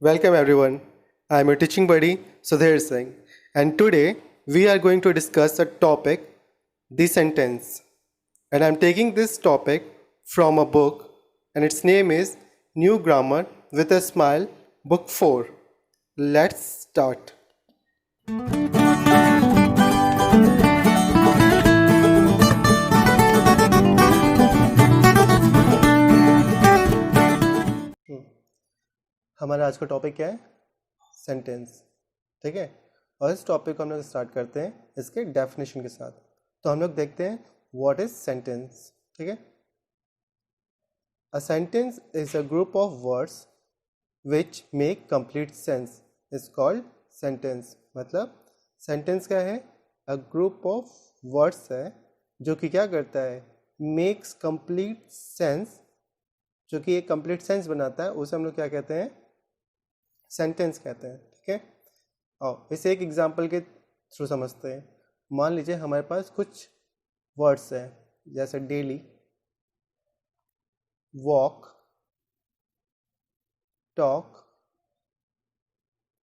Welcome everyone. I am your teaching buddy Sudhir Singh, and today we are going to discuss a topic, the sentence. And I am taking this topic from a book, and its name is New Grammar with a Smile, Book 4. Let's start. हमारा आज का topic क्या है? Sentence. ठीक है, और इस topic को हम लोग स्टार्ट करते हैं इसके डेफिनेशन के साथ. तो हम लोग देखते हैं व्हाट इज सेंटेंस. ठीक है, a sentence is a group of words which make complete sense is called sentence. मतलब सेंटेंस क्या है? अ ग्रुप ऑफ वर्ड्स है जो कि क्या करता है? Makes complete sense. जो कि एक कंप्लीट सेंस बनाता है उसे हम लोग क्या कहते हैं? सेंटेंस कहते हैं. ठीक है, और इसे एक एग्जांपल के थ्रू समझते हैं. मान लीजिए हमारे पास कुछ वर्ड्स हैं जैसे डेली, वॉक, टॉक,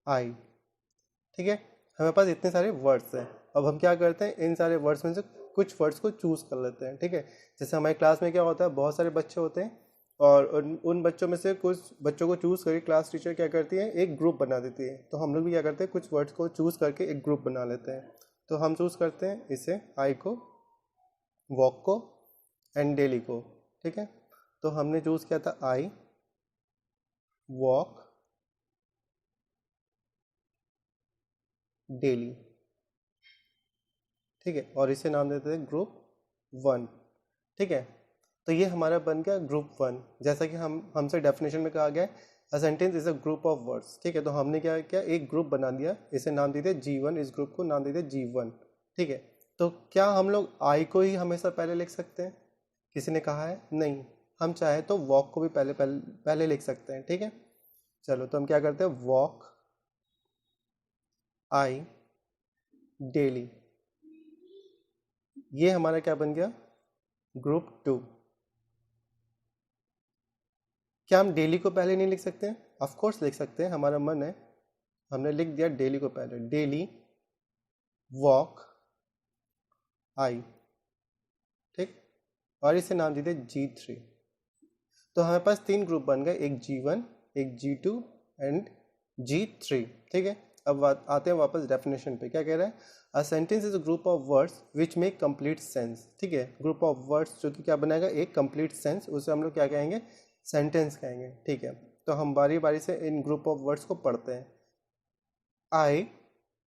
आई. ठीक है, हमारे पास इतने सारे वर्ड्स हैं. अब हम क्या करते हैं? इन सारे वर्ड्स में से कुछ वर्ड्स को चूज कर लेते हैं. ठीक है, जैसे हमारी क्लास में क्या होता है, बहुत सारे बच्चे होते हैं और उन बच्चों में से कुछ बच्चों को चूज़ करके क्लास टीचर क्या करती है? एक ग्रुप बना देती है. तो हम लोग भी क्या करते हैं? कुछ वर्ड्स को चूज़ करके एक ग्रुप बना लेते हैं. तो हम चूज़ करते हैं इसे आई को, वॉक को एंड डेली को. ठीक है, तो हमने चूज़ किया था आई, वॉक, डेली. ठीक है, और इसे नाम देते थे ग्रुप 1. ठीक है, तो ये हमारा बन गया ग्रुप 1. जैसा कि हमसे डेफिनेशन में कहा गया है, a sentence is a group of words. ठीक है, तो हमने क्या किया? एक ग्रुप बना दिया, इसे नाम दीजिए G1. इस ग्रुप को नाम दीजिए G1. ठीक है, तो क्या हम लोग आई को ही हमेशा पहले लिख सकते हैं? किसी ने कहा है नहीं. हम चाहे तो वॉक को भी पहले लिख सकते हैं. ठीक है, चलो तो हम क्या करते हैं? वॉक, आई, डेली. ये हमारा क्या बन गया? ग्रुप 2. क्या हम डेली को पहले नहीं लिख सकते हैं? ऑफ कोर्स लिख सकते हैं, हमारा मन है. हमने लिख दिया डेली को पहले. डेली, वॉक, आई. ठीक, और इसे नाम दीजिए G3. तो हमारे पास 3 ग्रुप बन गए, एक G1, एक G2 एंड G3. ठीक है, अब आते हैं वापस डेफिनेशन पे. क्या कह रहा है? A sentence is a group of words which make complete sense. ठीक है, ग्रुप ऑफ वर्ड्स जो कि क्या बनाएगा? एक कंप्लीट सेंस. उसे हम लोग क्या कहेंगे? सेंटेंस कहेंगे. ठीक है, तो हम बारी बारी से इन ग्रुप ऑफ वर्ड्स को पढ़ते हैं. आई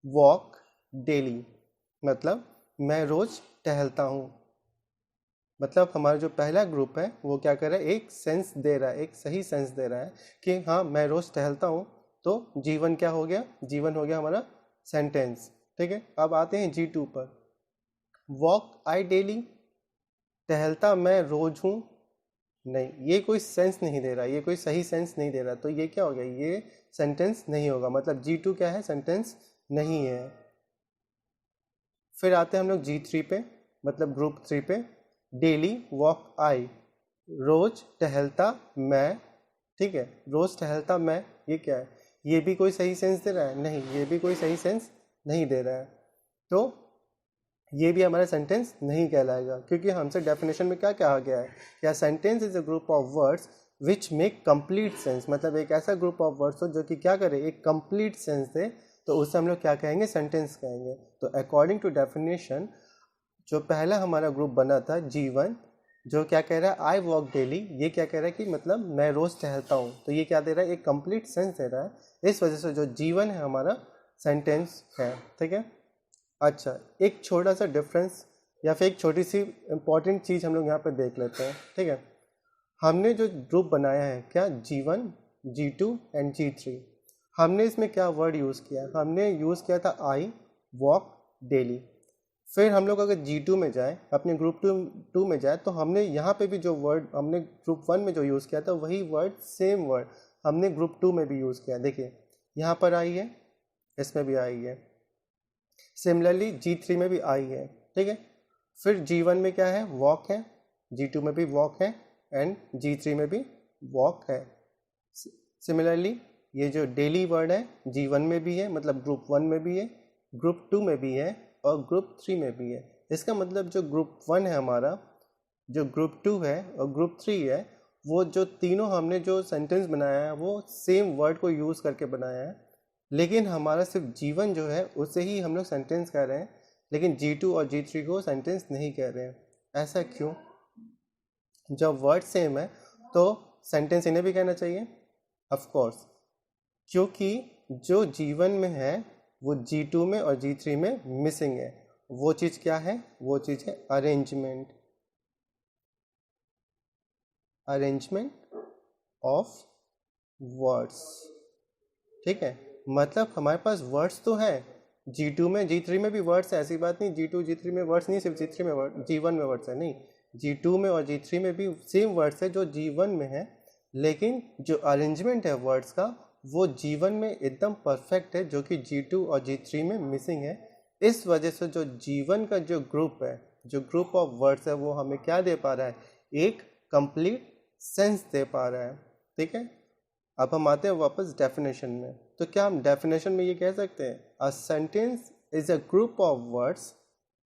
वॉक डेली, मतलब मैं रोज टहलता हूँ. मतलब हमारा जो पहला ग्रुप है वो क्या कर रहा है? एक सेंस दे रहा है, एक सही सेंस दे रहा है कि हाँ मैं रोज टहलता हूँ. तो जीवन क्या हो गया? जीवन हो गया हमारा सेंटेंस. ठीक है, अब आते हैं G2 पर. वॉक आई डेली, टहलता मैं रोज हूँ. नहीं, ये कोई सेंस नहीं दे रहा, ये कोई सही सेंस नहीं दे रहा. तो ये क्या हो गया? ये सेंटेंस नहीं होगा. मतलब G2 क्या है? सेंटेंस नहीं है. फिर आते हैं हम लोग G3 पे, मतलब ग्रुप 3 पे. डेली वॉक आई, रोज टहलता मैं. ठीक है, रोज टहलता मैं, ये क्या है? ये भी कोई सही सेंस दे रहा है? नहीं, ये भी कोई सही सेंस नहीं दे रहा है. तो ये भी हमारा सेंटेंस नहीं कहलाएगा, क्योंकि हमसे डेफिनेशन में क्या कहा गया है? क्या sentence is a group of words which make complete sense. मतलब एक ऐसा ग्रुप ऑफ वर्ड्स हो जो कि क्या करे? एक कंप्लीट सेंस दे. तो उसे हम लोग क्या कहेंगे? सेंटेंस कहेंगे. तो अकॉर्डिंग टू डेफिनेशन जो पहला हमारा ग्रुप बना था G1, जो क्या कह रहा है? I walk daily. ये क्या कह रहा है? कि मतलब मैं रोज टहलता हूँ. तो ये क्या दे रहा है? एक कंप्लीट सेंस दे रहा है. इस वजह से जो G1 है हमारा सेंटेंस है. ठीक है, अच्छा एक छोटा सा डिफरेंस या फिर एक छोटी सी इंपॉर्टेंट चीज़ हम लोग यहाँ पे देख लेते हैं. ठीक है, हमने जो ग्रुप बनाया है क्या? G1, G2 and G3. हमने इसमें क्या वर्ड यूज़ किया? हमने यूज़ किया था आई वॉक डेली. फिर हम लोग अगर G2 में जाए, अपने ग्रुप 2 में जाए, तो हमने यहाँ पे भी जो वर्ड हमने ग्रुप 1 में जो यूज़ किया था वही वर्ड, सेम वर्ड हमने ग्रुप 2 में भी यूज़ किया. देखिए यहाँ पर आई है, इसमें भी आई है. सिमिलरली G3 में भी आई है. ठीक है, फिर G1 में क्या है? वॉक है. G2 में भी वॉक है एंड G3 में भी वॉक है. सिमिलरली ये जो डेली वर्ड है G1 में भी है, मतलब ग्रुप 1 में भी है, ग्रुप 2 में भी है और ग्रुप 3 में भी है। इसका मतलब जो ग्रुप 1 है हमारा, जो ग्रुप 2 है और ग्रुप 3 है, वो जो तीनों हमने जो सेंटेंस बनाया है वो सेम वर्ड को यूज़ करके बनाया है, लेकिन हमारा सिर्फ G1 जो है उसे ही हम लोग सेंटेंस कह रहे हैं, लेकिन G2 और G3 को सेंटेंस नहीं कह रहे हैं। ऐसा क्यों? जब वर्ड सेम है तो सेंटेंस इन्हें भी कहना चाहिए, ऑफ कोर्स, क्योंकि जो G1 में है वो G2 में और G3 में मिसिंग है। वो चीज़ क्या है? वो चीज़ है अरेंजमेंट, अरेंजमेंट ऑफ वर्ड्स। ठीक है, मतलब हमारे पास वर्ड्स तो हैं, G2 में G3 में भी वर्ड्स है, ऐसी बात नहीं G2 G3 में वर्ड्स नहीं, सिर्फ G3 में वर्ड, G1 में वर्ड्स है, नहीं, G2 में और G3 में भी सेम वर्ड्स है जो G1 में है, लेकिन जो अरेंजमेंट है वर्ड्स का वो G1 में एकदम परफेक्ट है, जो कि G2 और G3 में मिसिंग है। इस वजह से जो G1 का जो ग्रुप है, जो ग्रुप ऑफ वर्ड्स है, वो हमें क्या दे पा रहा है? एक कंप्लीट सेंस दे पा रहा है। ठीक है, अब हम आते हैं वापस डेफिनेशन में। तो क्या हम डेफिनेशन में ये कह सकते हैं a sentence is a group of words,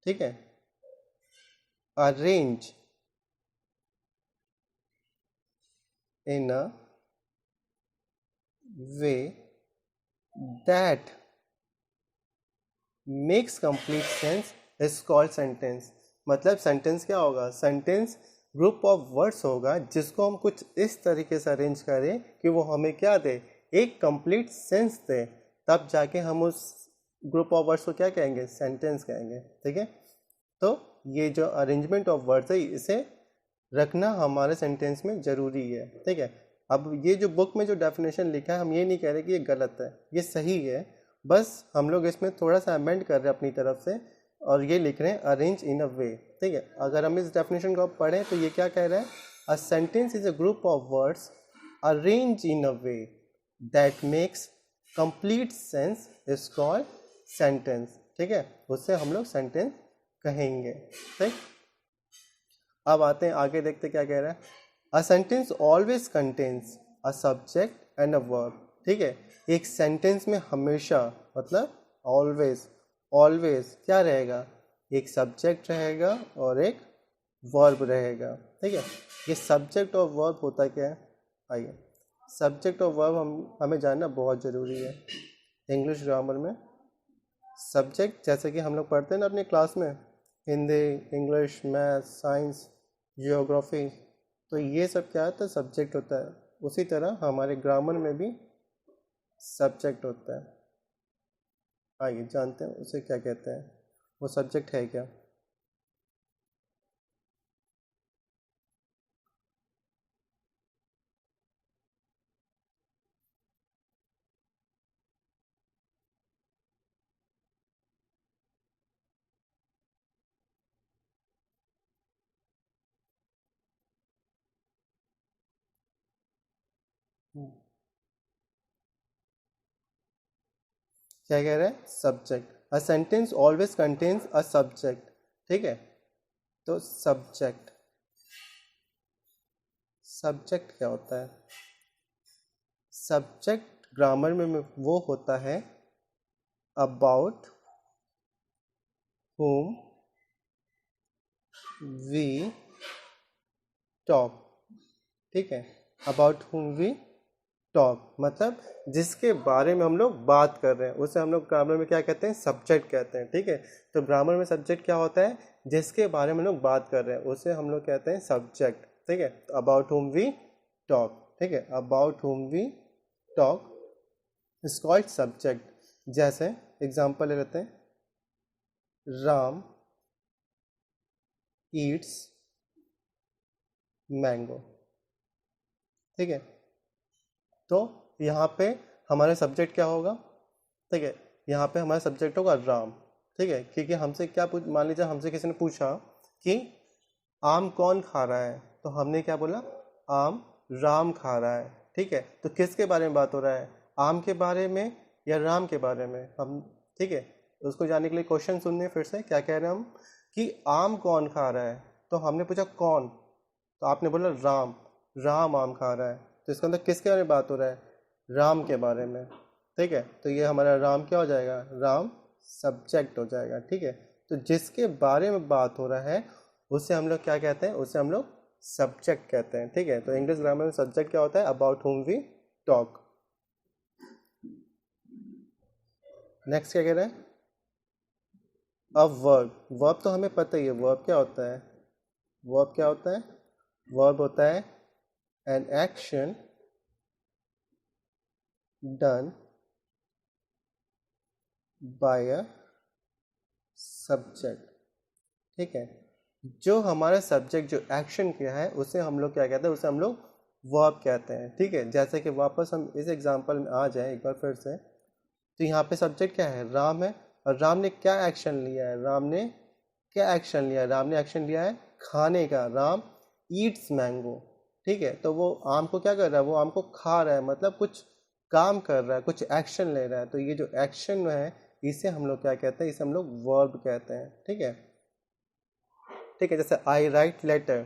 ठीक है, arrange in a way that makes complete sense is called sentence. मतलब सेंटेंस क्या होगा? सेंटेंस ग्रुप ऑफ वर्ड्स होगा जिसको हम कुछ इस तरीके से अरेंज करें कि वो हमें क्या दे? एक कंप्लीट सेंस दे, तब जाके हम उस ग्रुप ऑफ वर्ड्स को क्या कहेंगे? सेंटेंस कहेंगे। ठीक है, तो ये जो अरेंजमेंट ऑफ वर्ड्स है इसे रखना हमारे सेंटेंस में ज़रूरी है। ठीक है, अब ये जो बुक में जो डेफिनेशन लिखा है, हम ये नहीं कह रहे कि ये गलत है, ये सही है, बस हम लोग इसमें थोड़ा सा अमेंड कर रहे हैं अपनी तरफ से और ये लिख रहे हैं अरेंज इन अ वे। ठीक है, अगर हम इस डेफिनेशन को पढ़ें तो ये क्या कह रहा है? A sentence is a group of words arrange in a way that makes complete sense is called sentence. ठीक है, उससे हम लोग सेंटेंस कहेंगे। ठीक, अब आते हैं आगे, देखते क्या कह रहा है। A sentence always contains a subject and a verb. ठीक है, एक सेंटेंस में हमेशा, मतलब ऑलवेज, ऑलवेज क्या रहेगा? एक सब्जेक्ट रहेगा और एक वर्ब रहेगा। ठीक है, ये सब्जेक्ट और वर्ब होता क्या है? आइए, सब्जेक्ट और वर्ब हमें जानना बहुत ज़रूरी है इंग्लिश ग्रामर में। सब्जेक्ट जैसे कि हम लोग पढ़ते हैं ना अपनी क्लास में, Hindi, English, maths, science, geography, तो ये सब क्या होता है? सब्जेक्ट होता है। उसी तरह हमारे ग्रामर में भी सब्जेक्ट होता है। आइए जानते हैं उसे क्या कहते हैं, वो सब्जेक्ट है क्या। क्या कह रहे हैं? Subject. A sentence always contains a subject. ठीक है, तो सब्जेक्ट, सब्जेक्ट क्या होता है? सब्जेक्ट ग्रामर में वो होता है अबाउट whom we talk। ठीक है, अबाउट whom we talk, मतलब जिसके बारे में हम लोग बात कर रहे हैं उसे हम लोग ग्रामर में क्या कहते हैं? सब्जेक्ट कहते हैं। ठीक है, तो ग्रामर में सब्जेक्ट क्या होता है? जिसके बारे में लोग बात कर रहे हैं उसे हम लोग कहते हैं सब्जेक्ट। ठीक है, तो अबाउट whom we talk, ठीक है, about whom we talk is called subject. जैसे एग्जांपल ले लेते हैं, राम ईट्स मैंगो। ठीक है, तो यहाँ पे हमारा सब्जेक्ट क्या होगा? ठीक है, यहाँ पे हमारा सब्जेक्ट होगा राम। ठीक है, क्योंकि हमसे क्या मान लीजिए हमसे किसी ने पूछा कि आम कौन खा रहा है, तो हमने क्या बोला? आम राम खा रहा है। ठीक है, तो किसके बारे में बात हो रहा है? आम के बारे में या राम के बारे में? हम, ठीक है, उसको जानने के लिए क्वेश्चन सुनने फिर से क्या कह रहे हैं हम कि आम कौन खा रहा है, तो हमने पूछा कौन, तो आपने बोला राम, राम आम खा रहा है, तो इसका मतलब किसके बारे में बात हो रहा है? राम के बारे में, ठीक है। तो ये हमारा राम क्या हो जाएगा, राम सब्जेक्ट हो जाएगा, ठीक है। तो जिसके बारे में बात हो रहा है उसे हम लोग क्या कहते हैं, उसे हम लोग सब्जेक्ट कहते हैं, ठीक है। तो इंग्लिश ग्रामर में सब्जेक्ट क्या होता है, about whom we talk. Next क्या कह रहे हैं, अब वर्ब। वर्ब तो हमें पता ही है, वर्ब क्या होता है, वर्ब क्या होता है, वर्ब होता है an action done by a subject, ठीक है। जो हमारा सब्जेक्ट जो एक्शन किया है उसे हम लोग क्या कहते हैं, उसे हम लोग वर्ब कहते हैं, ठीक है। जैसे कि वापस हम इस एग्जांपल में आ जाएं एक बार फिर से, तो यहाँ पे सब्जेक्ट क्या है, राम है, और राम ने क्या एक्शन लिया है, राम ने क्या एक्शन लिया है, राम ने एक्शन लिया है खाने का, राम ईट्स मैंगो, ठीक है। तो वो आम को क्या कर रहा है, वो आम को खा रहा है, मतलब कुछ काम कर रहा है, कुछ एक्शन ले रहा है। तो ये जो एक्शन है इसे हम लोग क्या कहते हैं, इसे हम लोग वर्ब कहते हैं, ठीक है, ठीक है। जैसे आई राइट लेटर,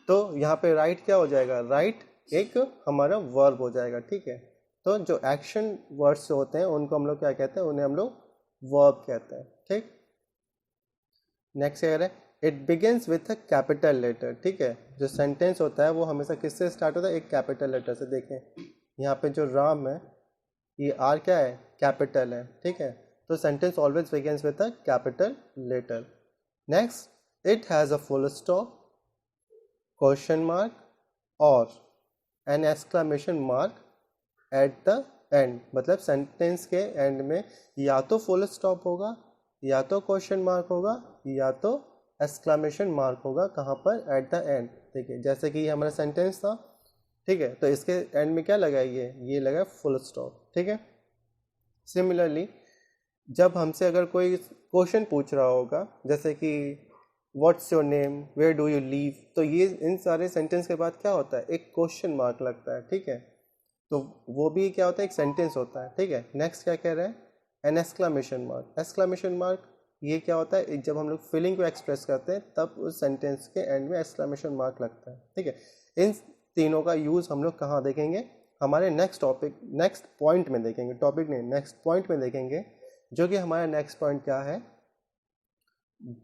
तो यहाँ पे राइट क्या हो जाएगा, राइट एक हमारा वर्ब हो जाएगा, ठीक है। तो जो एक्शन वर्ड्स होते हैं उनको हम लोग क्या कहते हैं, उन्हें हम लोग वर्ब कहते हैं, ठीक। नेक्स्ट कह रहे हैं it begins with a capital letter, ठीक है। जो सेंटेंस होता है वो हमेशा किससे स्टार्ट होता है, एक कैपिटल लेटर से। देखें यहाँ पे जो राम है ये आर क्या है, कैपिटल है, ठीक है। तो sentence always begins with a capital letter. Next it has a full stop, question mark और an exclamation mark at the end, मतलब सेंटेंस के एंड में या तो फुल स्टॉप होगा, या तो क्वेश्चन मार्क होगा, या तो एक्सक्लेमेशन मार्क होगा, कहाँ पर, एट द एंड, ठीक है। जैसे कि ये हमारा सेंटेंस था, ठीक है, तो इसके एंड में क्या लगा है, ये लगा फुल स्टॉप, ठीक है। सिमिलरली जब हमसे अगर कोई क्वेश्चन पूछ रहा होगा, जैसे कि what's your name, where do you live, तो ये इन सारे सेंटेंस के बाद क्या होता है, एक क्वेश्चन मार्क लगता है, ठीक है। तो वो भी क्या होता है, एक सेंटेंस होता है, ठीक है। नेक्स्ट क्या कह रहे हैं, N exclamation mark. Exclamation mark ये क्या होता है, जब हम लोग फीलिंग को एक्सप्रेस करते हैं तब उस सेंटेंस के एंड में एक्सक्लेमेशन मार्क लगता है, ठीक है। इन तीनों का यूज़ हम लोग कहाँ देखेंगे, हमारे नेक्स्ट टॉपिक, नेक्स्ट पॉइंट में देखेंगे, टॉपिक नहीं, नेक्स्ट पॉइंट में देखेंगे, जो कि हमारा नेक्स्ट पॉइंट क्या है,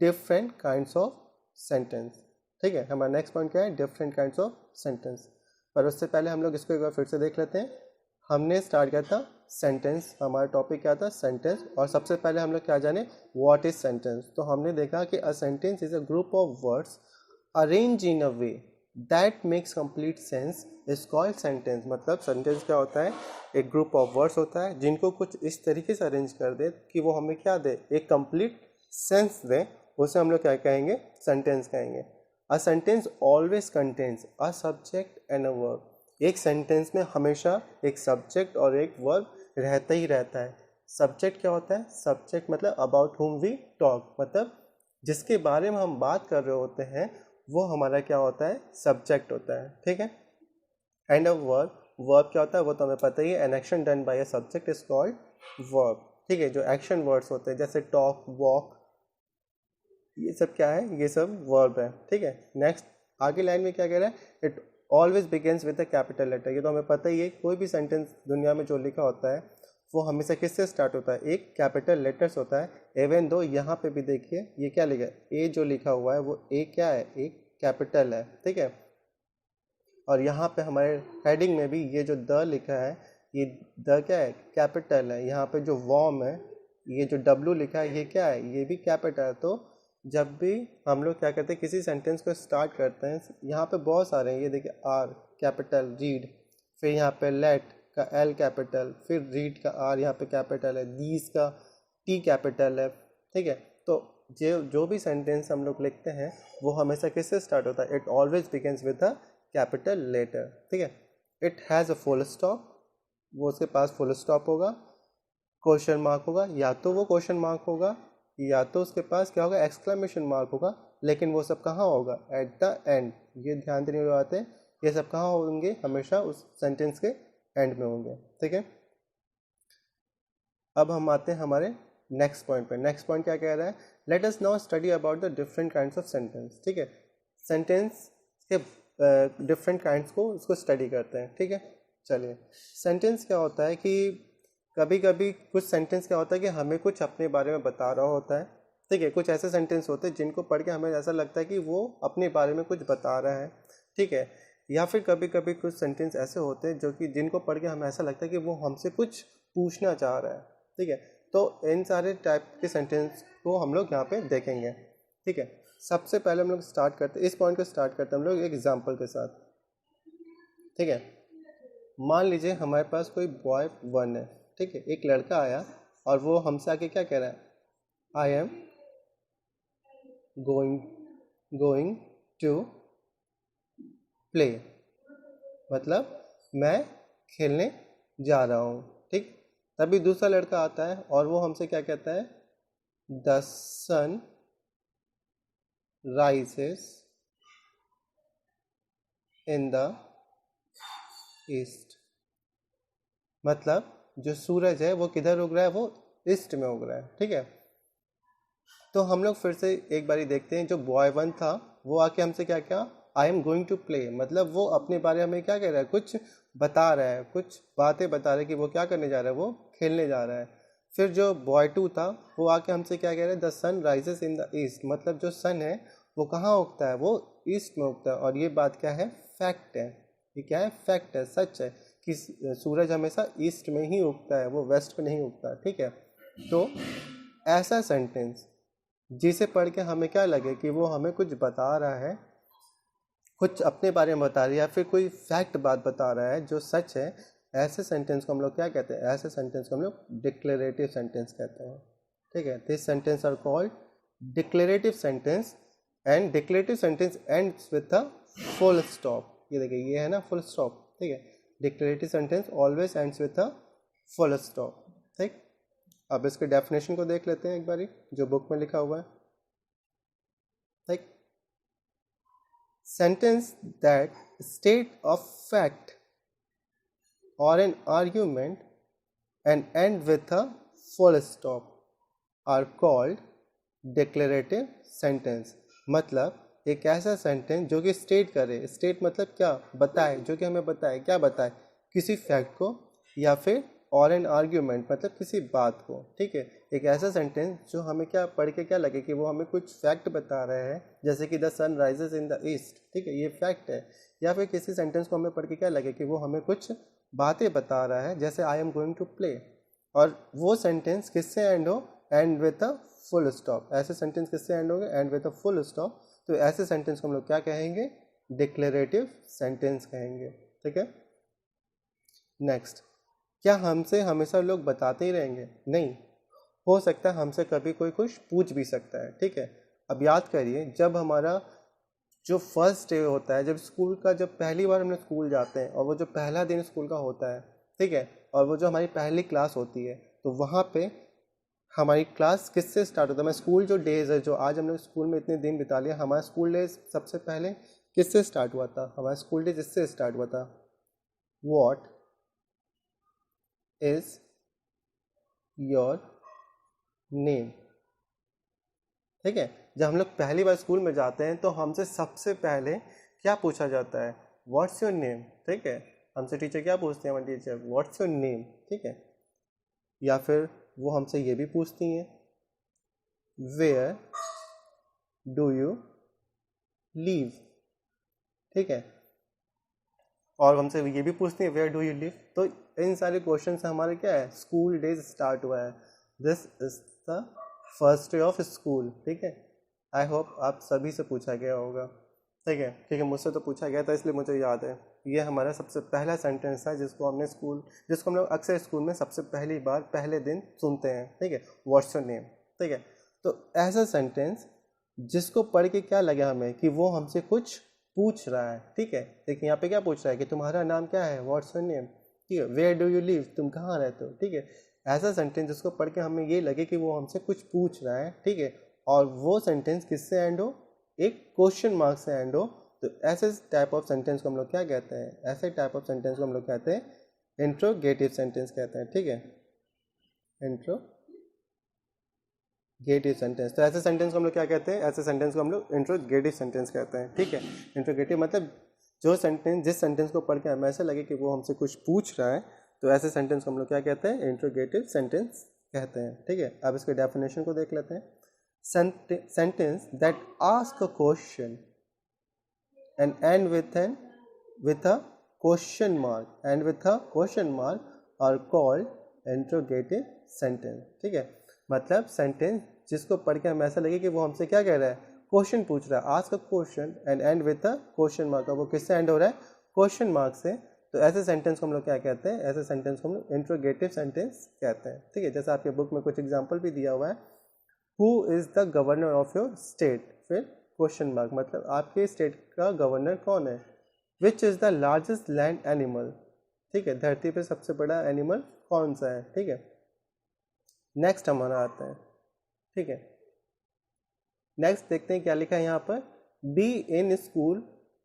डिफरेंट काइंड्स ऑफ सेंटेंस, ठीक है। हमारा नेक्स्ट पॉइंट क्या है, डिफरेंट काइंड्स ऑफ सेंटेंस। पर उससे पहले हम लोग इसको एक बार फिर से देख लेते हैं। हमने स्टार्ट किया था सेंटेंस, हमारा टॉपिक क्या था, सेंटेंस, और सबसे पहले हम लोग क्या जाने, व्हाट इज सेंटेंस। तो हमने देखा कि a sentence is a group of words arrange in a way that makes complete sense is called sentence. मतलब सेंटेंस क्या होता है, एक ग्रुप ऑफ वर्ड्स होता है जिनको कुछ इस तरीके से अरेंज कर दे कि वो हमें क्या दे, एक कंप्लीट सेंस दे, उसे हम लोग क्या कहेंगे, सेंटेंस कहेंगे। A sentence always contains a subject and a verb. एक सेंटेंस में हमेशा एक सब्जेक्ट और एक वर्ब रहता ही रहता है। सब्जेक्ट क्या होता है, सब्जेक्ट मतलब अबाउट हुम वी टॉक, मतलब जिसके बारे में हम बात कर रहे होते हैं वो हमारा क्या होता है, सब्जेक्ट होता है, ठीक है। एंड अ वर्ब, वर्ब क्या होता है वो तो हमें पता ही है, an action done by a subject is called verb, ठीक है। जो एक्शन वर्ड्स होते हैं जैसे टॉक, वॉक, ये सब क्या है, ये सब वर्ब है, ठीक है। नेक्स्ट आगे लाइन में क्या कह रहा है, it always begins with a capital letter. ये तो हमें पता ही है, कोई भी सेंटेंस दुनिया में जो लिखा होता है वो हमेशा किससे स्टार्ट होता है, एक कैपिटल लेटर्स होता है। इवन दो यहाँ पे भी देखिए ये क्या लिखा है, ए जो लिखा हुआ है वो ए क्या है, एक कैपिटल है, ठीक है। और यहाँ पे हमारे हेडिंग में भी ये जो द लिखा है, ये द क्या है, कैपिटल है। यहाँ पे जो वॉर्म है, ये जो डब्लू लिखा है ये क्या है, ये भी कैपिटल है। तो जब भी हम लोग क्या करते हैं, किसी सेंटेंस को स्टार्ट करते हैं, यहाँ पे बहुत सारे हैं, ये देखिए आर कैपिटल रीड, फिर यहाँ पे लेट का एल कैपिटल, फिर रीड का आर यहाँ पे कैपिटल है, दीज का टी कैपिटल है, ठीक है। तो जो भी सेंटेंस हम लोग लिखते हैं वो हमेशा किससे स्टार्ट होता है, it always begins with a capital letter, ठीक है। It has a full stop, वो उसके पास फुल स्टॉप होगा, क्वेश्चन मार्क होगा, या तो वो क्वेश्चन मार्क होगा, या तो उसके पास क्या होगा, एक्सक्लेमेशन मार्क होगा। लेकिन वो सब कहाँ होगा, एट द एंड। ये ध्यान देने वाली बात है, ये सब कहाँ होंगे, हमेशा उस सेंटेंस के एंड में होंगे, ठीक है। अब हम आते हैं हमारे नेक्स्ट पॉइंट पे। नेक्स्ट पॉइंट क्या कह रहा है, let us now study about the different kinds of sentence, ठीक है। सेंटेंस के डिफरेंट काइंड्स को उसको स्टडी करते हैं, ठीक है। चलिए, सेंटेंस क्या होता है कि कभी कभी कुछ सेंटेंस क्या होता है कि हमें कुछ अपने बारे में बता रहा होता है, ठीक है। कुछ ऐसे सेंटेंस होते हैं जिनको पढ़ के हमें ऐसा लगता है कि वो अपने बारे में कुछ बता रहा है, ठीक है। या फिर कभी कभी कुछ सेंटेंस ऐसे होते हैं जो कि जिनको पढ़ के हमें ऐसा लगता है कि वो हमसे कुछ पूछना चाह रहा है, ठीक है। तो इन सारे टाइप के सेंटेंस को हम लोग यहाँ पे देखेंगे, ठीक है। सबसे पहले हम लोग स्टार्ट करते हैं, इस पॉइंट को स्टार्ट करते हैं हम लोग एक एग्जाम्पल के साथ, ठीक है। मान लीजिए हमारे पास कोई बॉय वन है, ठीक है। एक लड़का आया और वो हमसे आके क्या कह रहा है, I am going going to play, मतलब मैं खेलने जा रहा हूँ, ठीक। तभी दूसरा लड़का आता है और वो हमसे क्या कहता है, the sun rises in the east, मतलब जो सूरज है वो किधर उग रहा है, वो ईस्ट में उग रहा है, ठीक है। तो हम लोग फिर से एक बारी देखते हैं, जो बॉय वन था वो आके हमसे क्या क्या, I am going to play, मतलब वो अपने बारे में क्या कह रहा है, कुछ बता रहा है, कुछ बातें बता रहा है कि वो क्या करने जा रहा है, वो खेलने जा रहा है। फिर जो बॉय टू था वो आके हमसे क्या कह रहा है, the sun rises in the east, मतलब जो सन है वो कहाँ उगता है, वो ईस्ट में उगता है। और ये बात क्या है, फैक्ट है। ये क्या है, फैक्ट है, सच है कि सूरज हमेशा ईस्ट में ही उगता है, वो वेस्ट में नहीं उगता, ठीक है। तो ऐसा सेंटेंस जिसे पढ़ के हमें क्या लगे कि वो हमें कुछ बता रहा है, कुछ अपने बारे में बता रहा है, या फिर कोई फैक्ट बात बता रहा है जो सच है, ऐसे सेंटेंस को हम लोग क्या कहते हैं, ऐसे सेंटेंस को हम लोग डिक्लेरेटिव सेंटेंस कहते हैं, ठीक है। This sentence are called declarative sentence, and declarative sentence ends with a full stop. ये देखिए, ये है ना फुल स्टॉप, ठीक है। Declarative sentence always ends with a full stop, ठीक। अब इसके डेफिनेशन को देख लेते हैं एक बारी, जो बुक में लिखा हुआ है, ठीक। Sentence that state a fact or an argument and end with a full stop are called declarative sentence। मतलब एक ऐसा सेंटेंस जो कि स्टेट करे, स्टेट मतलब क्या, बताए, जो कि हमें बताए, क्या बताए, किसी फैक्ट को, या फिर और एन आर्ग्यूमेंट मतलब किसी बात को, ठीक है। एक ऐसा सेंटेंस जो हमें क्या पढ़ के क्या लगे कि वो हमें कुछ फैक्ट बता रहे हैं, जैसे कि the sun rises in the east, ठीक है, ये फैक्ट है। या फिर किसी सेंटेंस को हमें पढ़ के क्या लगे कि वो हमें कुछ बातें बता रहा है, जैसे I am going to play, और वो सेंटेंस किससे एंड हो, end with a full stop. ऐसे सेंटेंस किससे एंड होंगे, end with a full stop. तो ऐसे सेंटेंस को हम लोग क्या कहेंगे, डिक्लेरेटिव सेंटेंस कहेंगे, ठीक है। नेक्स्ट, क्या हमसे हमेशा लोग बताते ही रहेंगे, नहीं, हो सकता है हमसे कभी कोई कुछ पूछ भी सकता है, ठीक है। अब याद करिए, जब हमारा जो फर्स्ट डे होता है, जब स्कूल का, जब पहली बार हम लोग स्कूल जाते हैं और वो जो पहला दिन स्कूल का होता है, ठीक है, और वो जो हमारी पहली क्लास होती है, तो वहाँ पे हमारी क्लास किससे स्टार्ट होता है, मैं स्कूल जो डेज है, जो आज हम लोग स्कूल में इतने दिन बिता लिया, हमारा स्कूल डे सबसे पहले किससे स्टार्ट हुआ था, हमारा स्कूल डे जिससे स्टार्ट हुआ था, वॉट इज योर नेम, ठीक है। जब हम लोग पहली बार स्कूल में जाते हैं तो हमसे सबसे पहले क्या पूछा जाता है, व्हाट्स योर नेम, ठीक है। हमसे टीचर क्या पूछते हैं, हमारे टीचर व्हाट्स योर नेम, ठीक है। या फिर वो हमसे ये भी पूछती हैं, वेयर डू यू लीव, ठीक है। और हमसे ये भी पूछती हैं, वेयर डू यू लिव। तो इन सारे क्वेश्चन से हमारे क्या है, स्कूल डेज स्टार्ट हुआ है। This is the first day of school, ठीक है। आई होप आप सभी से पूछा गया होगा, ठीक है, क्योंकि मुझसे तो पूछा गया था इसलिए मुझे याद है। ये हमारा सबसे पहला सेंटेंस है जिसको हमने स्कूल, जिसको हम लोग अक्सर स्कूल में सबसे पहली बार पहले दिन सुनते हैं, ठीक है, व्हाट्स योर नेम, ठीक है। तो ऐसा सेंटेंस जिसको पढ़ के क्या लगे हमें कि वो हमसे कुछ पूछ रहा है, ठीक है। देखिए यहाँ पे क्या पूछ रहा है कि तुम्हारा नाम क्या है, व्हाट्स योर नेम, ठीक है, वेयर डू यू लिव, तुम कहाँ रहते हो, ठीक है। ऐसा सेंटेंस जिसको पढ़ के हमें ये लगे कि वो हमसे कुछ पूछ रहा है, ठीक है, और वो सेंटेंस किससे एंड हो, एक क्वेश्चन मार्क से एंड हो। तो ऐसे टाइप ऑफ सेंटेंस को हम लोग क्या कहते हैं, ऐसे टाइप ऑफ सेंटेंस को हम लोग कहते हैं इंट्रोगेटिव सेंटेंस कहते हैं, ठीक है, इंट्रोगेटिव सेंटेंस। तो ऐसे सेंटेंस को हम लोग क्या कहते हैं, ऐसे सेंटेंस को हम लोग इंट्रोगेटिव सेंटेंस कहते हैं, ठीक है। इंट्रोगेटिव मतलब जिस सेंटेंस को पढ़ के हमें ऐसा लगे कि वो हमसे कुछ पूछ रहा है, तो ऐसे सेंटेंस को हम लोग क्या कहते हैं, इंट्रोगेटिव सेंटेंस कहते हैं। ठीक है, अब इसके डेफिनेशन को देख लेते हैं। Sentence that ask a question and and with a question mark are called interrogative sentence. ठीक है, मतलब सेंटेंस जिसको पढ़ के हमें ऐसा लगे कि वो हमसे क्या कह रहा है, क्वेश्चन पूछ रहा है, ask a question and and with a question mark. वो किससे एंड हो रहा है, क्वेश्चन मार्क से। तो ऐसे सेंटेंस को हम लोग क्या कहते हैं, ऐसे सेंटेंस को हम लोग इंट्रोगेटिव सेंटेंस कहते हैं। ठीक है, जैसे आपके बुक में कुछ एग्जाम्पल भी दिया हुआ है, who is the governor of your state, फिर क्वेश्चन मार्क, मतलब आपके स्टेट का गवर्नर कौन है। Which is the largest land animal, ठीक है, धरती पे सबसे बड़ा एनिमल कौन सा है। ठीक है, नेक्स्ट हमारा आता है। ठीक है, नेक्स्ट देखते हैं क्या लिखा है यहाँ पर, be in school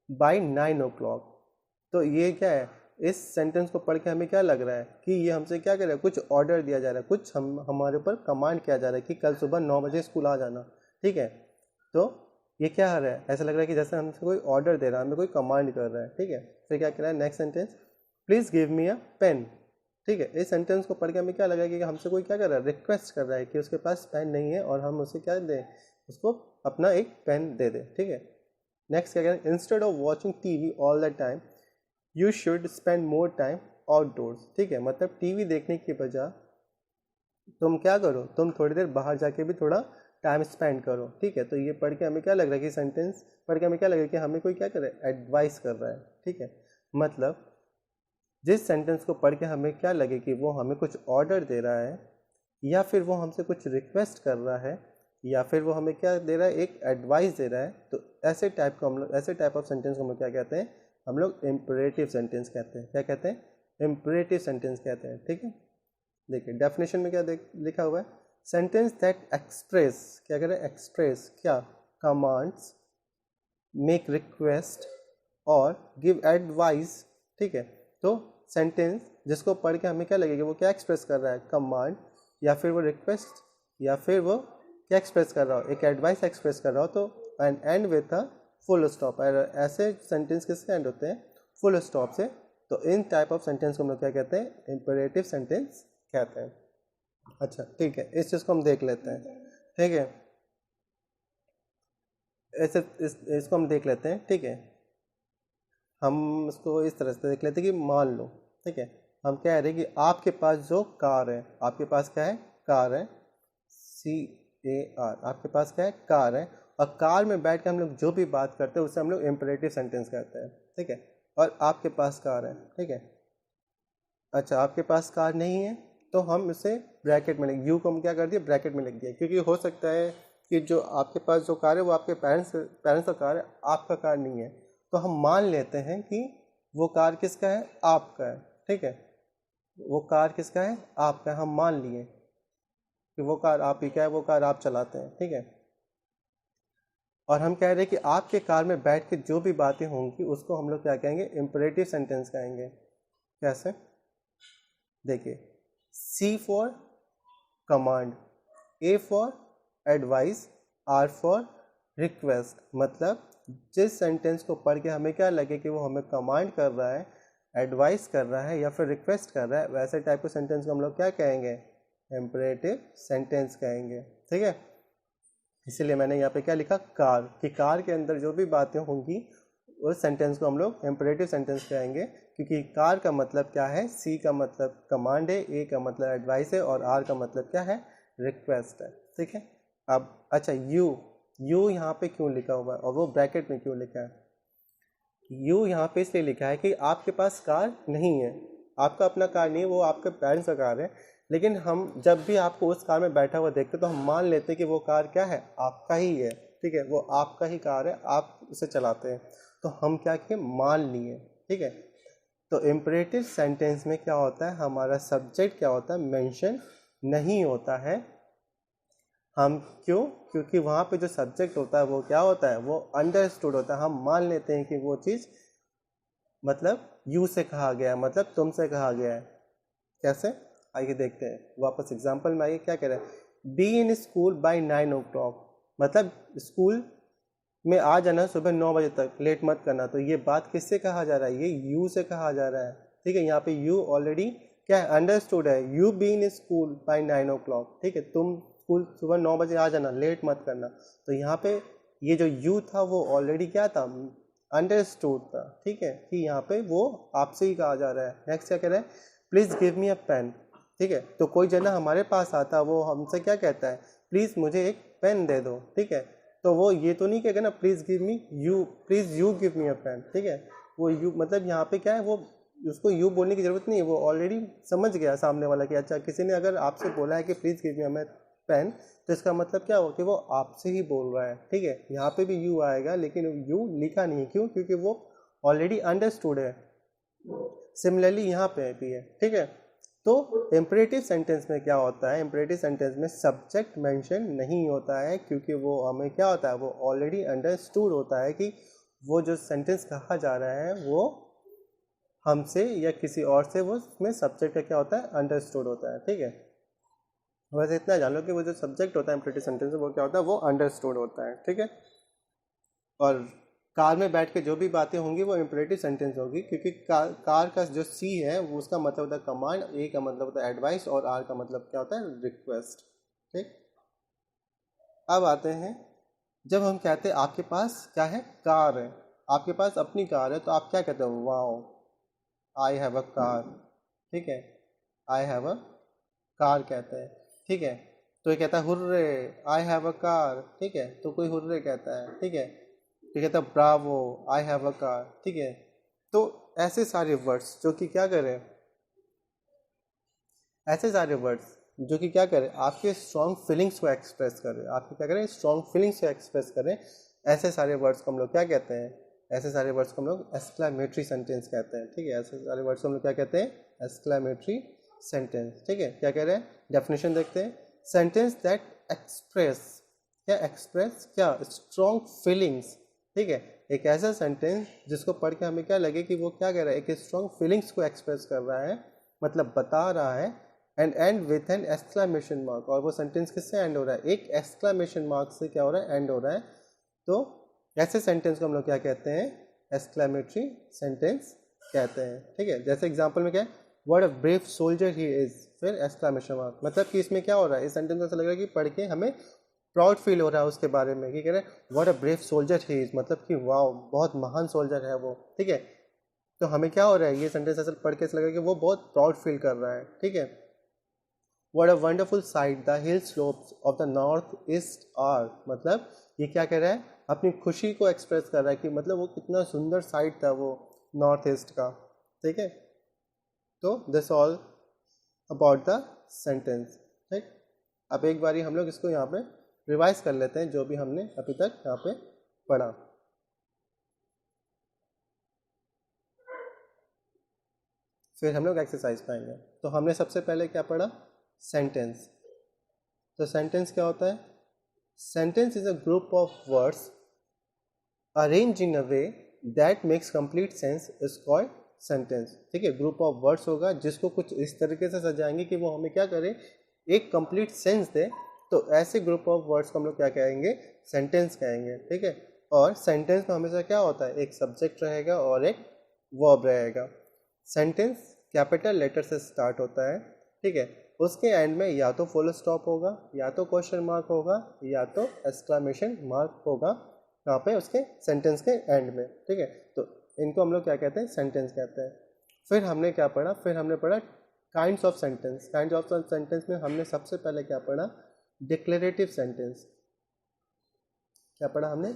by 9 o'clock। तो ये क्या है, इस सेंटेंस को पढ़ के हमें क्या लग रहा है कि ये हमसे क्या कर रहा है, कुछ ऑर्डर दिया जा रहा है, कुछ हमारे ऊपर कमांड किया जा रहा है कि कल सुबह 9 बजे स्कूल आ जाना। ठीक है, तो ये क्या आ रहा है, ऐसा लग रहा है कि जैसे हमसे कोई ऑर्डर दे रहा है, हमें कोई कमांड कर रहा है। ठीक है, फिर क्या कह रहा है, next sentence, please give me a pen. ठीक है, इस सेंटेंस को पढ़ के हमें क्या लगा कि हमसे कोई क्या कर रहा है, रिक्वेस्ट कर रहा है कि उसके पास पेन नहीं है और हम उसे क्या दें, उसको अपना एक पेन दे दें। ठीक है, नेक्स्ट क्या कह रहा है, instead of watching TV all the time you should spend more time outdoors. ठीक है, मतलब टीवी देखने की बजाय तुम क्या करो, तुम थोड़ी देर बाहर जाके भी थोड़ा टाइम स्पेंड करो। ठीक है, तो ये पढ़ के हमें क्या लग रहा है कि सेंटेंस पढ़ के हमें क्या लग रहा है कि हमें कोई क्या कर रहा है, एडवाइस कर रहा है। ठीक है, मतलब जिस सेंटेंस को पढ़ के हमें क्या लगे कि वो हमें कुछ ऑर्डर दे रहा है, या फिर वो हमसे कुछ रिक्वेस्ट कर रहा है, या फिर वो हमें क्या दे रहा है, एक एडवाइस दे रहा है, तो ऐसे टाइप ऑफ सेंटेंस को हम लोग क्या कहते हैं, हम लोग इम्परेटिव सेंटेंस कहते हैं। क्या कहते हैं, इम्परेटिव सेंटेंस कहते हैं। ठीक है, देखिए डेफिनेशन में क्या लिखा हुआ है, सेंटेंस दैट एक्सप्रेस, क्या कह रहे हैं, एक्सप्रेस क्या, कमांड्स, मेक रिक्वेस्ट और गिव एडवाइस। ठीक है, तो सेंटेंस जिसको पढ़ के हमें क्या लगेगा, वो क्या एक्सप्रेस कर रहा है, कमांड, या फिर वो रिक्वेस्ट, या फिर वो क्या एक्सप्रेस कर रहा हो, एक एडवाइस एक्सप्रेस कर रहा हो, तो and with a full stop. ऐसे सेंटेंस किससे एंड होते हैं, फुल स्टॉप से। तो इन टाइप ऑफ सेंटेंस को हम लोग क्या कहते हैं, इंपरेटिव सेंटेंस कहते हैं। अच्छा ठीक है, इस चीज़ को हम देख लेते हैं। ठीक है, ऐसे इसको हम देख लेते हैं। ठीक है, हम इसको इस तरह से देख लेते हैं कि मान लो, ठीक है, हम कह रहे हैं कि आपके पास जो कार है, आपके पास क्या है, कार है, CAR, आपके पास क्या है, कार है, और कार में बैठ के हम लोग जो भी बात करते हैं उसे हम लोग इम्परेटिव सेंटेंस कहते हैं। ठीक है, और आपके पास कार है। ठीक है, अच्छा आपके पास कार नहीं है, तो हम इसे ब्रैकेट में लिख, यू को हम क्या कर दिए, ब्रैकेट में लिख दिया, क्योंकि हो सकता है कि जो आपके पास जो कार है वो आपके पेरेंट्स का कार है, आपका कार नहीं है। तो हम मान लेते हैं कि वो कार किसका है, आपका है। ठीक है, वो कार किसका है, आपका है, हम मान लिए कि वो कार आप ही का है, वो कार आप चलाते हैं। ठीक है, और हम कह रहे हैं कि आपके कार में बैठ के जो भी बातें होंगी उसको हम लोग क्या कहेंगे, इम्परेटिव सेंटेंस कहेंगे। कैसे, देखिए, C for command, A for advice, R for request. मतलब जिस सेंटेंस को पढ़ के हमें क्या लगे कि वो हमें कमांड कर रहा है, एडवाइस कर रहा है, या फिर रिक्वेस्ट कर रहा है, वैसे टाइप के सेंटेंस को हम लोग क्या कहेंगे, इम्परेटिव सेंटेंस कहेंगे। ठीक है, इसीलिए मैंने यहाँ पे क्या लिखा, कार, कि कार के अंदर जो भी बातें होंगी उस सेंटेंस को हम लोग इम्परेटिव सेंटेंस कहेंगे, क्योंकि कार का मतलब क्या है, C का मतलब कमांड है, A का मतलब एडवाइस है, और R का मतलब क्या है, रिक्वेस्ट है। ठीक है, अब अच्छा यू यहाँ पे क्यों लिखा हुआ है और वो ब्रैकेट में क्यों लिखा है, यू यहाँ पे इसलिए लिखा है कि आपके पास कार नहीं है, आपका अपना कार नहीं है, वो आपके पेरेंट्स का कार है, लेकिन हम जब भी आपको उस कार में बैठा हुआ देखते तो हम मान लेते हैं कि वो कार क्या है, आपका ही है। ठीक है, वो आपका ही कार है, आप उसे चलाते हैं, तो हम क्या किए, मान लिए। ठीक है, तो इम्परेटिव सेंटेंस में क्या होता है, हमारा सब्जेक्ट क्या होता है, मेंशन नहीं होता है। हम क्यों, क्योंकि वहाँ पे जो सब्जेक्ट होता है वो क्या होता है, वो अंडरस्टूड होता है, हम मान लेते हैं कि वो चीज़ मतलब यू से कहा गया है, मतलब तुमसे कहा गया है। कैसे, आइए देखते हैं, वापस एग्जांपल में आइए, क्या कह रहा है, be in school by 9 o'clock, मतलब स्कूल में आ जाना सुबह 9 बजे तक, लेट मत करना। तो ये बात किससे कहा जा रहा है, ये यू से कहा जा रहा है, ठीक है। यहाँ पे यू ऑलरेडी क्या है, अंडरस्टूड है, you be in school by 9 o'clock, ठीक है। तुम स्कूल सुबह 9 बजे आ जाना, लेट मत करना। तो यहाँ पे ये जो यू था वो ऑलरेडी क्या था, अंडरस्टूड था, ठीक है, कि यहाँ पे वो आपसे ही कहा जा रहा है। नेक्स्ट क्या कह रहा है, please give me a pen, ठीक है। तो कोई जना हमारे पास आता है, वो हमसे क्या कहता है, प्लीज़ मुझे एक पेन दे दो, ठीक है। तो वो ये तो नहीं कहेगा ना, please give me you, please you give me a pen, ठीक है। वो यू मतलब यहाँ पे क्या है, वो उसको यू बोलने की ज़रूरत नहीं है, वो ऑलरेडी समझ गया सामने वाला कि अच्छा, किसी ने अगर आपसे बोला है कि please give me a pen, तो इसका मतलब क्या हो कि वो आपसे ही बोल रहा है, ठीक है। यहाँ पे भी यू आएगा, लेकिन यू लिखा नहीं, क्यों, क्योंकि वो ऑलरेडी अंडरस्टूड है। सिमिलरली यहाँ पे भी है, ठीक है। तो इम्परेटिव सेंटेंस में क्या होता है, इम्परेटिव सेंटेंस में सब्जेक्ट मेंशन नहीं होता है, क्योंकि वो हमें क्या होता है, वो ऑलरेडी अंडरस्टूड होता है कि वो जो सेंटेंस कहा जा रहा है वो हमसे या किसी और से, वो उसमें सब्जेक्ट का क्या होता है, अंडरस्टूड होता है, ठीक है। बस इतना जान लो कि वो जो सब्जेक्ट होता है इम्परेटिव सेंटेंस में, वो क्या होता है, वो अंडरस्टूड होता है, ठीक है। और कार में बैठ के जो भी बातें होंगी वो इम्परेटिव सेंटेंस होगी, क्योंकि कार का जो सी है वो उसका मतलब होता है कमांड, ए का मतलब होता है एडवाइस, और आर का मतलब क्या होता है, रिक्वेस्ट, ठीक। अब आते हैं, जब हम कहते हैं आपके पास क्या है, कार है, आपके पास अपनी कार है, तो आप क्या कहते हो, wow I have a car, ठीक है। आई हैव अ कार कहते हैं, ठीक है। तो ये कहता है hurray I have a car, ठीक है। तो कोई हुर्रे कहता है, ठीक है। तो कहता है Bravo I have a car, ठीक है। तो ऐसे सारे वर्ड्स जो कि क्या करें, ऐसे सारे वर्ड्स जो कि क्या करें, आपके स्ट्रॉन्ग फीलिंग्स को एक्सप्रेस करें, आपके क्या करें, स्ट्रॉन्ग फीलिंग्स को एक्सप्रेस करें, ऐसे सारे वर्ड्स को हम लोग क्या कहते हैं, ऐसे सारे वर्ड्स को हम लोग एक्सक्लेमेटरी सेंटेंस कहते हैं, ठीक है। ऐसे सारे वर्ड्स को हम लोग क्या कहते हैं, एक्सक्लेमेटरी सेंटेंस, ठीक है। क्या कह रहे हैं, डेफिनेशन देखते हैं, सेंटेंस दैट एक्सप्रेस, क्या एक्सप्रेस, क्या स्ट्रॉन्ग फीलिंग्स, ठीक है। एक ऐसा सेंटेंस जिसको पढ़ के हमें क्या लगे कि वो क्या कह रहा है, एक स्ट्रॉन्ग फीलिंग्स को एक्सप्रेस कर रहा है, मतलब बता रहा है, and and with an exclamation mark. और वो सेंटेंस किससे एंड हो रहा है, एक एक्सक्लेमेशन मार्क से क्या हो रहा है, एंड हो रहा है। तो ऐसे सेंटेंस को हम लोग क्या कहते हैं, एक्सक्लेमेटरी सेंटेंस कहते हैं, ठीक है। जैसे एग्जांपल में क्या है, what a brave soldier he is, फिर एक्सक्लेमेशन मार्क, मतलब कि इसमें क्या हो रहा है, इस सेंटेंस में ऐसा लग रहा है कि पढ़ के हमें प्राउड फील हो रहा है उसके बारे में, कि कह रहे हैं what a brave soldier he is, मतलब कि वाह बहुत महान सोल्जर है वो, ठीक है। तो हमें क्या हो रहा है, ये सेंटेंस ऐसा पढ़ के ऐसा लग रहा है कि वो बहुत प्राउड फील कर रहा है, ठीक है। What a wonderful sight the hill slopes of the north east are, मतलब ये क्या कह रहा है, अपनी खुशी को एक्सप्रेस कर रहा है कि मतलब वो कितना सुंदर साइट था वो नॉर्थ ईस्ट का, ठीक है। तो this all about the sentence, ठीक। अब एक बारी हम लोग इसको यहाँ पे रिवाइज कर लेते हैं जो भी हमने अभी तक यहाँ पे पढ़ा। फिर हम लोग एक्सरसाइज पाएंगे। तो हमने सबसे पहले क्या पढ़ा, सेंटेंस। तो सेंटेंस क्या होता है, sentence is a group of words arrange in a way that makes complete sense is called sentence, ठीक है। ग्रुप ऑफ वर्ड्स होगा जिसको कुछ इस तरीके से सजाएंगे कि वो हमें क्या करे, एक कंप्लीट सेंस दे। तो ऐसे ग्रुप ऑफ वर्ड्स को हम लोग क्या कहेंगे, सेंटेंस कहेंगे, ठीक है। और सेंटेंस में हमेशा क्या होता है, एक सब्जेक्ट रहेगा और एक वर्ब रहेगा। सेंटेंस कैपिटल लेटर से स्टार्ट होता है, ठीक है। उसके एंड में या तो फुल स्टॉप होगा, या तो क्वेश्चन मार्क होगा, या तो एक्सक्लेमेशन मार्क होगा यहाँ पे उसके सेंटेंस के एंड में, ठीक है। तो इनको हम लोग क्या कहते हैं, सेंटेंस कहते हैं। फिर हमने क्या पढ़ा, फिर हमने पढ़ा kinds of sentence. Kinds of sentence में हमने सबसे पहले क्या पढ़ा, डिक्लेरेटिव सेंटेंस। क्या पढ़ा हमने,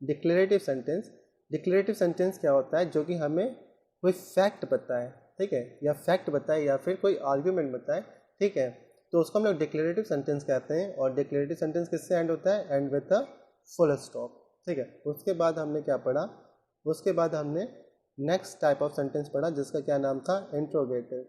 डिक्लेरेटिव सेंटेंस। डिक्लेरेटिव सेंटेंस क्या होता है, जो कि हमें कोई फैक्ट बताए, ठीक है, या फैक्ट बताए या फिर कोई आर्ग्यूमेंट बताए, ठीक है। तो उसको हम लोग डिक्लेरेटिव सेंटेंस कहते हैं। और डिक्लेरेटिव सेंटेंस किससे एंड होता है, and with a full stop, ठीक है। उसके बाद हमने क्या पढ़ा, उसके बाद हमने नेक्स्ट टाइप ऑफ सेंटेंस पढ़ा जिसका क्या नाम था, इंट्रोगेटिव।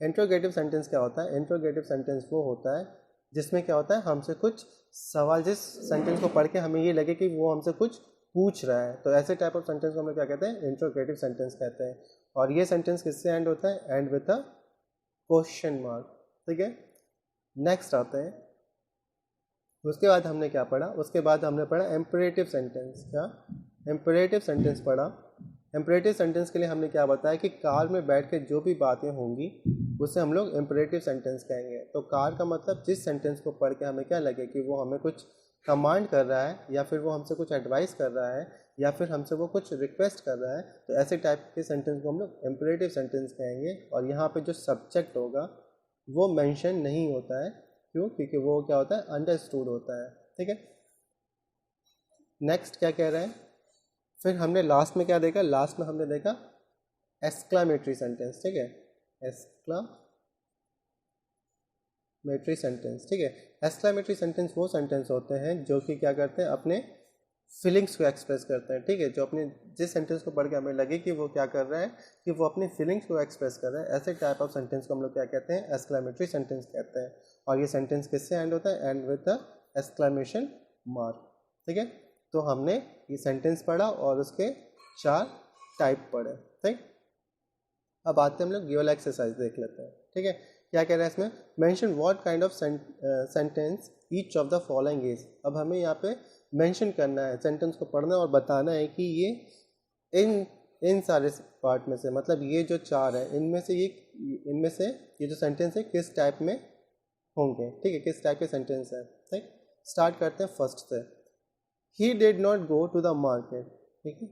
इंट्रोगेटिव सेंटेंस क्या होता है, इंट्रोगेटिव सेंटेंस वो होता है जिसमें क्या होता है, हमसे कुछ सवाल, जिस सेंटेंस को पढ़ के हमें ये लगे कि वो हमसे कुछ पूछ रहा है, तो ऐसे टाइप ऑफ सेंटेंस को हम लोग क्या कहते हैं, इंट्रोगेटिव सेंटेंस कहते हैं। और ये सेंटेंस किससे एंड होता है, and with a question mark, ठीक है। नेक्स्ट आते हैं, उसके बाद हमने क्या पढ़ा, उसके बाद हमने पढ़ा इम्परेटिव सेंटेंस। क्या इम्परेटिव सेंटेंस पढ़ा। इम्परेटिव सेंटेंस के लिए हमने क्या बताया कि कार में बैठ के जो भी बातें होंगी उसे हम लोग इम्परेटिव सेंटेंस कहेंगे। तो कार का मतलब जिस सेंटेंस को पढ़ के हमें क्या लगे कि वो हमें कुछ कमांड कर रहा है, या फिर वो हमसे कुछ एडवाइस कर रहा है, या फिर हमसे वो कुछ रिक्वेस्ट कर रहा है, तो ऐसे टाइप के सेंटेंस को हम लोग इम्परेटिव सेंटेंस कहेंगे। और यहाँ पे जो सब्जेक्ट होगा वो मेंशन नहीं होता है। क्यों? क्योंकि वो क्या होता है, अंडरस्टूड होता है। ठीक है, नेक्स्ट क्या कह रहे हैं। फिर हमने लास्ट में क्या देखा, लास्ट में हमने देखा एक्सक्लामेटरी सेंटेंस। ठीक है, एक्सक्लामेटरी सेंटेंस। ठीक है, एक्सक्लामेटरी सेंटेंस वो सेंटेंस होते हैं जो कि क्या करते हैं, अपने फीलिंग्स को एक्सप्रेस करते हैं। ठीक है, जो अपने जिस सेंटेंस को पढ़ के हमें लगे कि वो क्या कर रहा है, कि वो अपनी फीलिंग्स को एक्सप्रेस कर रहा है, ऐसे टाइप ऑफ सेंटेंस को हम लोग क्या कहते हैं, एक्सक्लामेटरी सेंटेंस कहते हैं। और ये सेंटेंस किससे एंड होता है, and with the exclamation mark. ठीक है, तो हमने ये सेंटेंस पढ़ा और उसके 4 टाइप पढ़े। ठीक, अब आते हैं हम लोग ये वाला एक्सरसाइज देख लेते हैं। ठीक है, क्या कह रहा है इसमें, mention what kind of sentence each of the following is. अब हमें यहाँ पे मेंशन करना है, सेंटेंस को पढ़ना और बताना है कि ये इन सारे पार्ट में से, मतलब ये जो 4 है इनमें से ये जो सेंटेंस है किस टाइप में होंगे। ठीक है, किस टाइप के सेंटेंस है। ठीक, स्टार्ट करते हैं फर्स्ट से। He did not go to the market. ठीक है,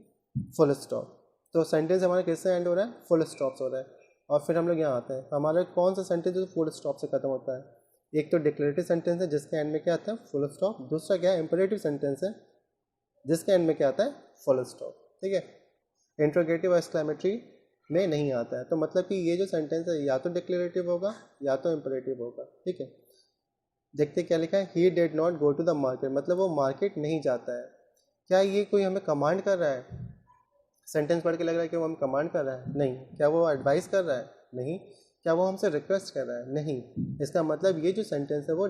फुल स्टॉप। तो सेंटेंस हमारा किससे एंड हो रहा है, फुल स्टॉप से हो रहा है। और फिर हम लोग यहाँ आते हैं, हमारा कौन सा सेंटेंस जो फुल स्टॉप से खत्म होता है। एक तो डिक्लेरेटिव सेंटेंस है जिसके एंड में क्या आता है, फुल स्टॉप। दूसरा क्या है, इंपेरेटिव सेंटेंस है जिसके एंड में क्या आता है, फुल स्टॉप। ठीक है, इंट्रोगेटिव और एक्सक्लेमेटरी में नहीं आता है। तो मतलब कि ये जो सेंटेंस है या तो डिक्लेरेटिव होगा या तो इंपेरेटिव होगा। ठीक है, देखते क्या लिखा है, he did not go to the market, मतलब वो मार्केट नहीं जाता है। क्या ये कोई हमें कमांड कर रहा है, सेंटेंस पढ़ के लग रहा है कि वो हम कमांड कर रहा है, नहीं। क्या वो एडवाइस कर रहा है, नहीं। क्या वो हमसे रिक्वेस्ट कर रहा है, नहीं। इसका मतलब ये जो सेंटेंस है वो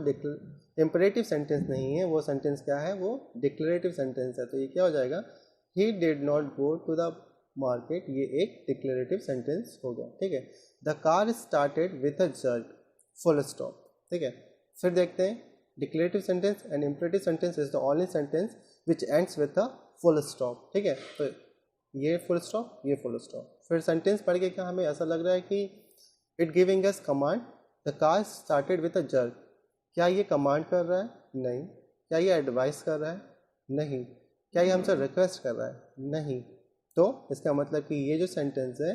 इंपरेटिव सेंटेंस नहीं है, वो सेंटेंस क्या है, वो डिक्लेरेटिव सेंटेंस है। तो ये क्या हो जाएगा, he did not go to the market, ये एक डिक्लेरेटिव सेंटेंस हो गया। ठीक है, the car started with a jerk, full stop. ठीक है, फिर देखते हैं declarative sentence and imperative sentence is the only sentence which ends with a full stop. ठीक है, तो ये फुल स्टॉप, ये फुल स्टॉप। फिर सेंटेंस पढ़ के क्या हमें ऐसा लग रहा है कि it giving us command, the car started with a jerk. क्या ये कमांड कर रहा है, नहीं। क्या ये एडवाइस कर रहा है, नहीं। क्या ये हमसे रिक्वेस्ट कर रहा है, नहीं। तो इसका मतलब कि ये जो सेंटेंस है,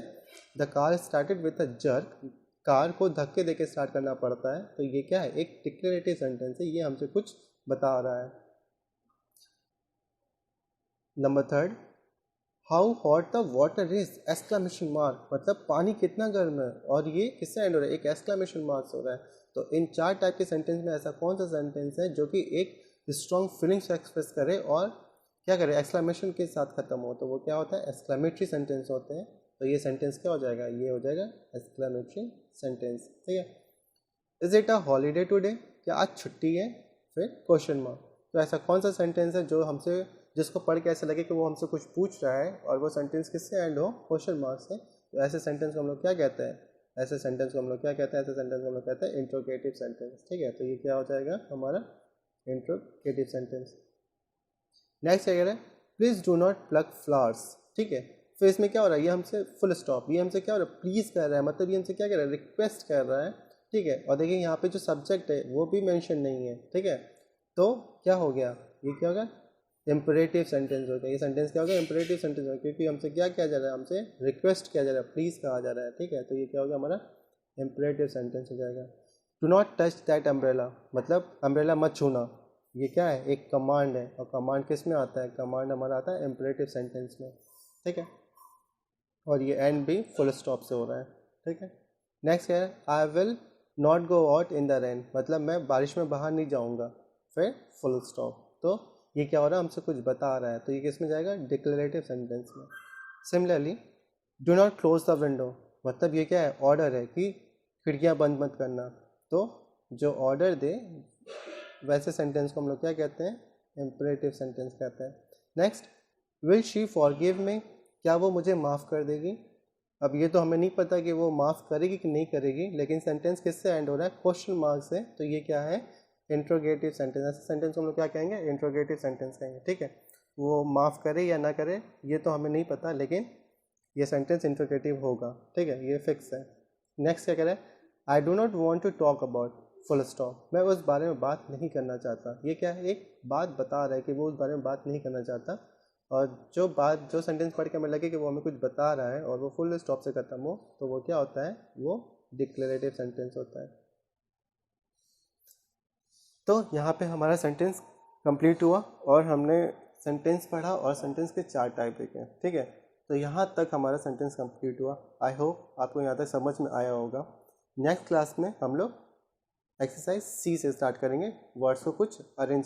the car started with a jerk, car को धक्के देके स्टार्ट करना पड़ता है, तो ये क्या है, एक डिक्लेरेटिव सेंटेंस है, ये हमसे कुछ बता रहा है। Number 3, how hot the water is, exclamation mark, मतलब पानी कितना गर्म है, और ये किससे एंड हो रहा है, एक एक्सक्लेमेशन मार्क हो रहा है। तो इन 4 टाइप के सेंटेंस में ऐसा कौन सा सेंटेंस है जो कि एक स्ट्रॉन्ग फीलिंग्स एक्सप्रेस करे और क्या करे, एक्सक्लेमेशन के साथ खत्म हो, तो वो क्या होता है, एक्सक्लेमेटरी सेंटेंस होते हैं। तो ये सेंटेंस क्या हो जाएगा, ये हो जाएगा एक्सक्लेमेटरी सेंटेंस। ठीक है, is it a holiday today, क्या आज छुट्टी है, फिर क्वेश्चन मार्क। तो ऐसा कौन सा सेंटेंस है जो हमसे, जिसको पढ़ के ऐसा लगे कि वो हमसे कुछ पूछ रहा है और वो सेंटेंस किससे एंड हो, क्वेश्चन मार्क से। तो ऐसे सेंटेंस को हम लोग क्या कहते हैं, ऐसे सेंटेंस को हम लोग क्या कहते हैं, ऐसे सेंटेंस को हम लोग कहते हैं इंट्रोगेटिव सेंटेंस। ठीक है, तो ये क्या हो जाएगा हमारा इंट्रोगेटिव सेंटेंस। नेक्स्ट क्या कह रहा है, please do not plug flowers. ठीक है, फिर इसमें क्या हो रहा है, ये हमसे फुल स्टॉप, ये हमसे क्या हो रहा है, प्लीज़ कर रहा है, मतलब ये हमसे क्या कर रहा है, रिक्वेस्ट कर रहा है। ठीक है, और देखिए यहाँ पे जो सब्जेक्ट है वो भी मेंशन नहीं है। ठीक है, तो क्या हो गया, ये क्या होगा, इंपरेटिव सेंटेंस हो गया। ये सेंटेंस क्या होगा, इंपरेटिव सेंटेंस होगा, क्योंकि हमसे क्या किया जा रहा है, हमसे रिक्वेस्ट किया जा रहा है, प्लीज़ कहा जा रहा है। ठीक है, तो ये क्या होगा, हमारा इंपरेटिव सेंटेंस हो जाएगा। Do not touch that umbrella, मतलब अम्ब्रेला मत छूना, ये क्या है, एक कमांड है। और कमांड किस में आता है, कमांड हमारा आता है इंपरेटिव सेंटेंस में। ठीक है, और ये एंड भी फुल स्टॉप से हो रहा है। ठीक है, नेक्स्ट क्या है, I will not go out in the rain, मतलब मैं बारिश में बाहर नहीं जाऊंगा, फिर फुल स्टॉप। तो ये क्या हो रहा है, हमसे कुछ बता रहा है, तो ये किस में जाएगा, डिक्लेरेटिव सेंटेंस में। Similarly do not close the window, मतलब ये क्या है, ऑर्डर है कि खिड़कियां बंद मत करना। तो जो ऑर्डर दे वैसे सेंटेंस को हम लोग क्या कहते हैं, इंपरेटिव सेंटेंस कहते हैं। Next, will she forgive me, क्या वो मुझे माफ़ कर देगी। अब ये तो हमें नहीं पता कि वो माफ़ करेगी कि नहीं करेगी, लेकिन सेंटेंस किससे एंड हो रहा है, क्वेश्चन मार्क से। तो ये क्या है, इंट्रोगेटिव सेंटेंस, ऐसे सेंटेंस को हम लोग क्या कहेंगे, इंट्रोगेटिव सेंटेंस कहेंगे, ठीक है। वो माफ़ करे या ना करे ये तो हमें नहीं पता, लेकिन ये सेंटेंस इंट्रोगेटिव होगा, ठीक है, ये फिक्स है। नेक्स्ट क्या कह रहा है, I do not want to talk about full stop, मैं उस बारे में बात नहीं करना चाहता। ये क्या है, एक बात बता रहा है कि वो उस बारे में बात नहीं करना चाहता, और जो सेंटेंस पढ़ के हमें लगे कि वो हमें कुछ बता रहा है और वो फुल स्टॉप से खत्म हो, तो वो क्या होता है, वो डिक्लेरेटिव सेंटेंस होता है। तो यहाँ पे हमारा सेंटेंस कंप्लीट हुआ और हमने सेंटेंस पढ़ा और सेंटेंस के 4 टाइप देखे, ठीक है। तो यहाँ तक हमारा सेंटेंस कंप्लीट हुआ। आई होप आपको यहाँ तक समझ में आया होगा। नेक्स्ट क्लास में हम लोग एक्सरसाइज सी से स्टार्ट करेंगे, वर्ड्स को कुछ अरेंज